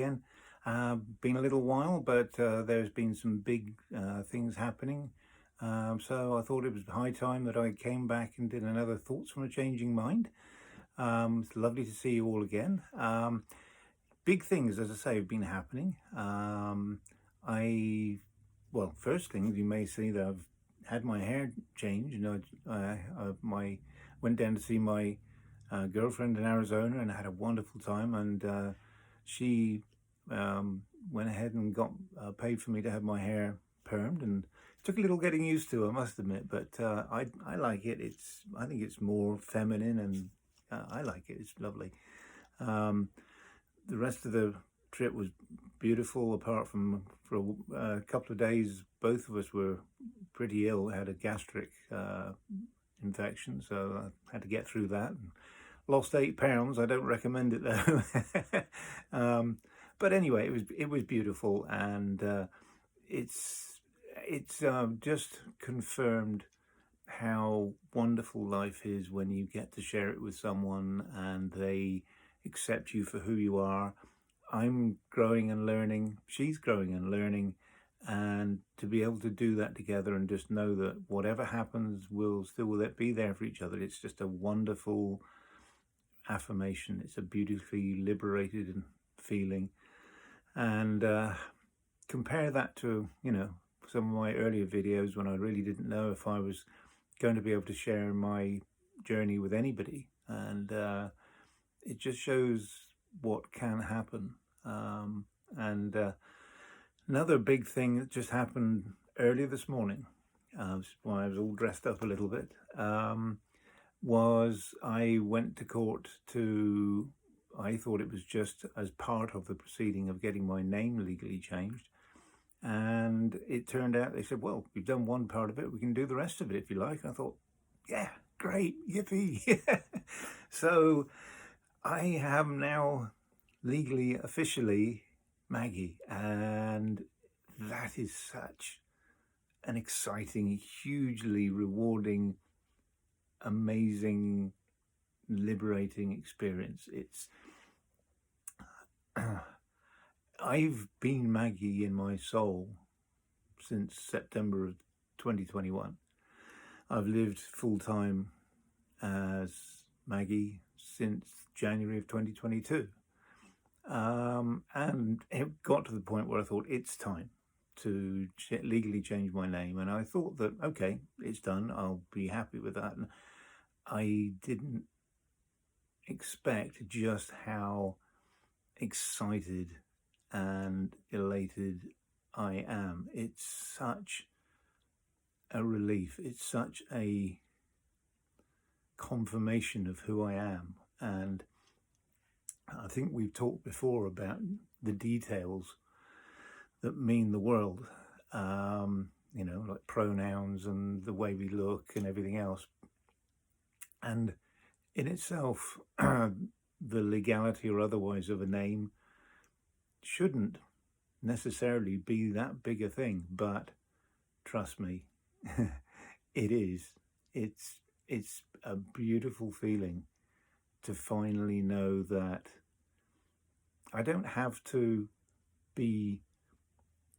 again. Been a little while, but there's been some big things happening. So I thought it was high time that I came back and did another Thoughts from a Changing Mind. It's lovely to see you all again. Big things, as I say, have been happening. Well, first thing, you may see that I've had my hair changed. Went down to see my girlfriend in Arizona and had a wonderful time, and she went ahead and got paid for me to have my hair permed, and it took a little getting used to, I must admit, but I like it. I think it's more feminine, and I like it. It's lovely. The rest of the trip was beautiful, apart from for a couple of days both of us were pretty ill, had a gastric infection, so I had to get through that. Lost 8 pounds. I don't recommend it though. But anyway, it was beautiful, and it's just confirmed how wonderful life is when you get to share it with someone and they accept you for who you are. I'm growing and learning, she's growing and learning, and to be able to do that together and just know that whatever happens, we'll still be there for each other. It's just a wonderful affirmation. It's a beautifully liberated feeling. And compare that to, some of my earlier videos when I really didn't know if I was going to be able to share my journey with anybody. And it just shows what can happen. Another big thing that just happened earlier this morning, why I was all dressed up a little bit, was I went to court I thought it was just as part of the proceeding of getting my name legally changed. And it turned out they said, well, we've done one part of it, we can do the rest of it if you like. I thought, yeah, great, yippee. So I am now legally, officially Maggie, and that is such an exciting, hugely rewarding, amazing, liberating experience. I've been Maggie in my soul since September of 2021. I've lived full-time as Maggie since January of 2022. And it got to the point where I thought it's time to legally change my name. And I thought that, okay, it's done. I'll be happy with that. And I didn't expect just how excited and elated I am. It's such a relief. It's such a confirmation of who I am. And I think we've talked before about the details that mean the world, like pronouns and the way we look and everything else. And in itself, the legality or otherwise of a name shouldn't necessarily be that big a thing, but trust me, it is. It's a beautiful feeling to finally know that I don't have to be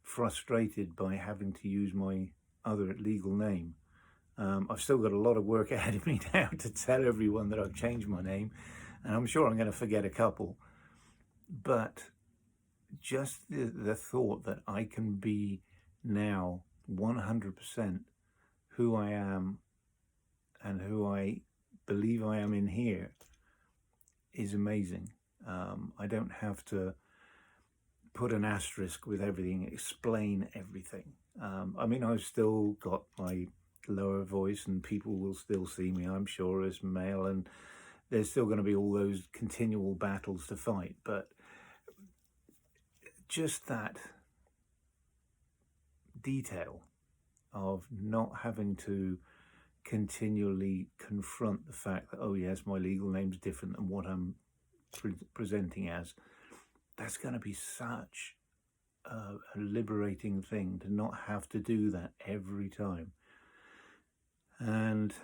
frustrated by having to use my other legal name. I've still got a lot of work ahead of me now to tell everyone that I've changed my name, and I'm sure I'm going to forget a couple. But just the thought that I can be now 100% who I am and who I believe I am in here is amazing. I don't have to put an asterisk with everything, explain everything. I've still got my lower voice and people will still see me, I'm sure, as male, and there's still going to be all those continual battles to fight, but just that detail of not having to continually confront the fact that, oh yes, my legal name's different than what I'm presenting as, that's going to be such a liberating thing to not have to do that every time. And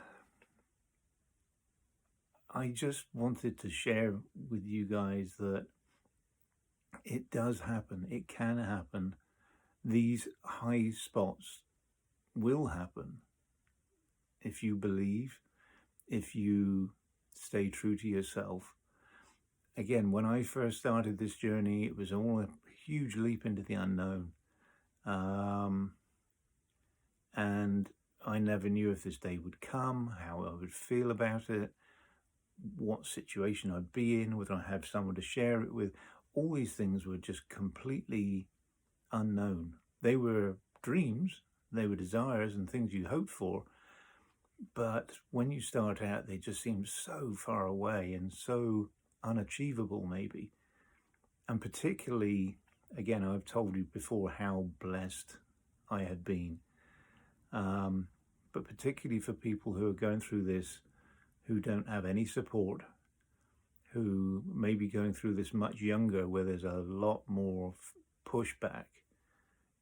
I just wanted to share with you guys that It does happen. It can happen. These high spots will happen if you believe, if you stay true to yourself. Again, when I first started this journey, it was all a huge leap into the unknown. And I never knew if this day would come, how I would feel about it, what situation I'd be in, whether I have someone to share it with. All these things were just completely unknown. They were dreams, they were desires and things you hoped for. But when you start out, they just seem so far away and so unachievable, maybe. And particularly, again, I've told you before how blessed I had been. But particularly for people who are going through this, who don't have any support, who may be going through this much younger, where there's a lot more pushback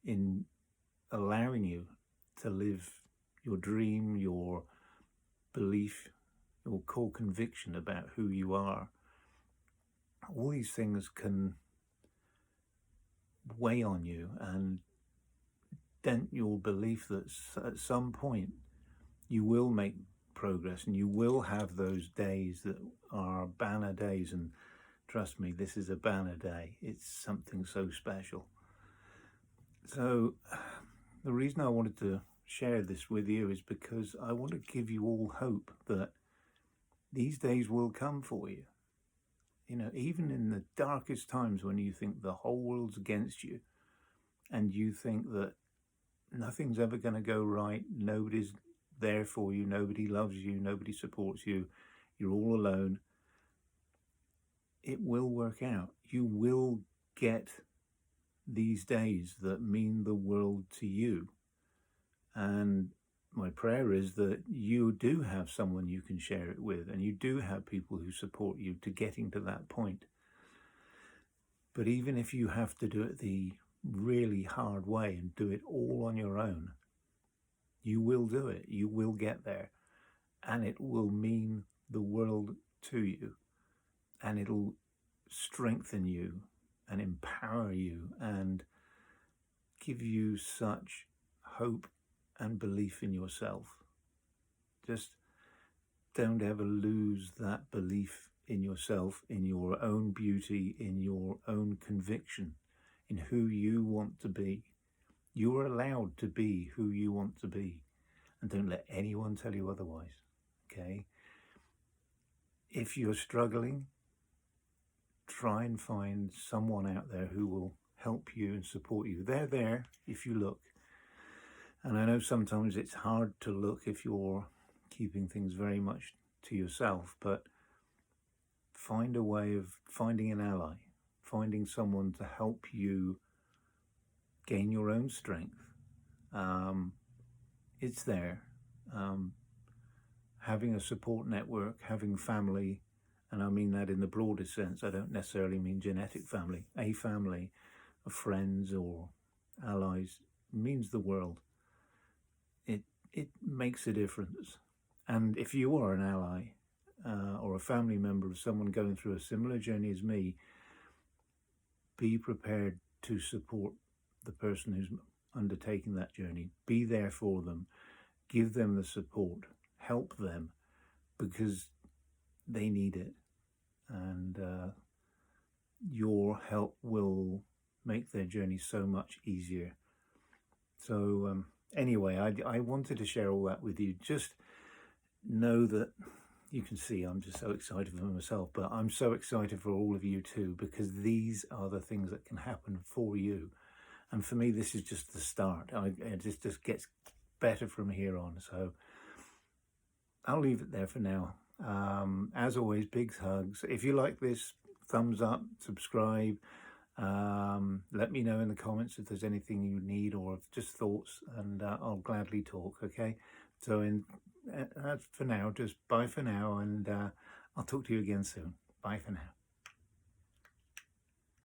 in allowing you to live your dream, your belief, your core conviction about who you are. All these things can weigh on you and dent your belief that at some point you will make progress and you will have those days that are banner days. And trust me, this is a banner day. It's something so special. So the reason I wanted to share this with you is because I want to give you all hope that these days will come for you. You know, even in the darkest times when you think the whole world's against you and you think that nothing's ever going to go right, nobody's there for you, nobody loves you, nobody supports you, you're all alone, it will work out. You will get these days that mean the world to you. And my prayer is that you do have someone you can share it with, and you do have people who support you to getting to that point. But even if you have to do it the really hard way and do it all on your own, you will do it. You will get there, and it will mean the world to you, and it'll strengthen you and empower you and give you such hope and belief in yourself. Just don't ever lose that belief in yourself, in your own beauty, in your own conviction, in who you want to be. You're allowed to be who you want to be, and don't let anyone tell you otherwise, okay? If you're struggling, try and find someone out there who will help you and support you. They're there if you look. And I know sometimes it's hard to look if you're keeping things very much to yourself, but find a way of finding an ally, finding someone to help you gain your own strength. It's there. Having a support network, having family, and I mean that in the broadest sense. I don't necessarily mean genetic family. A family of friends or allies means the world. It makes a difference. And if you are an ally or a family member of someone going through a similar journey as me, be prepared to support the person who's undertaking that journey. Be there for them. Give them the support. Help them, because they need it. And your help will make their journey so much easier. So anyway, I wanted to share all that with you. Just know that you can see I'm just so excited for myself, but I'm so excited for all of you too, because these are the things that can happen for you. And for me, this is just the start. It just gets better from here on. So I'll leave it there for now. As always, big hugs. If you like this, thumbs up, subscribe. Let me know in the comments if there's anything you need or just thoughts, and I'll gladly talk, okay? So for now, just bye for now, and I'll talk to you again soon. Bye for now.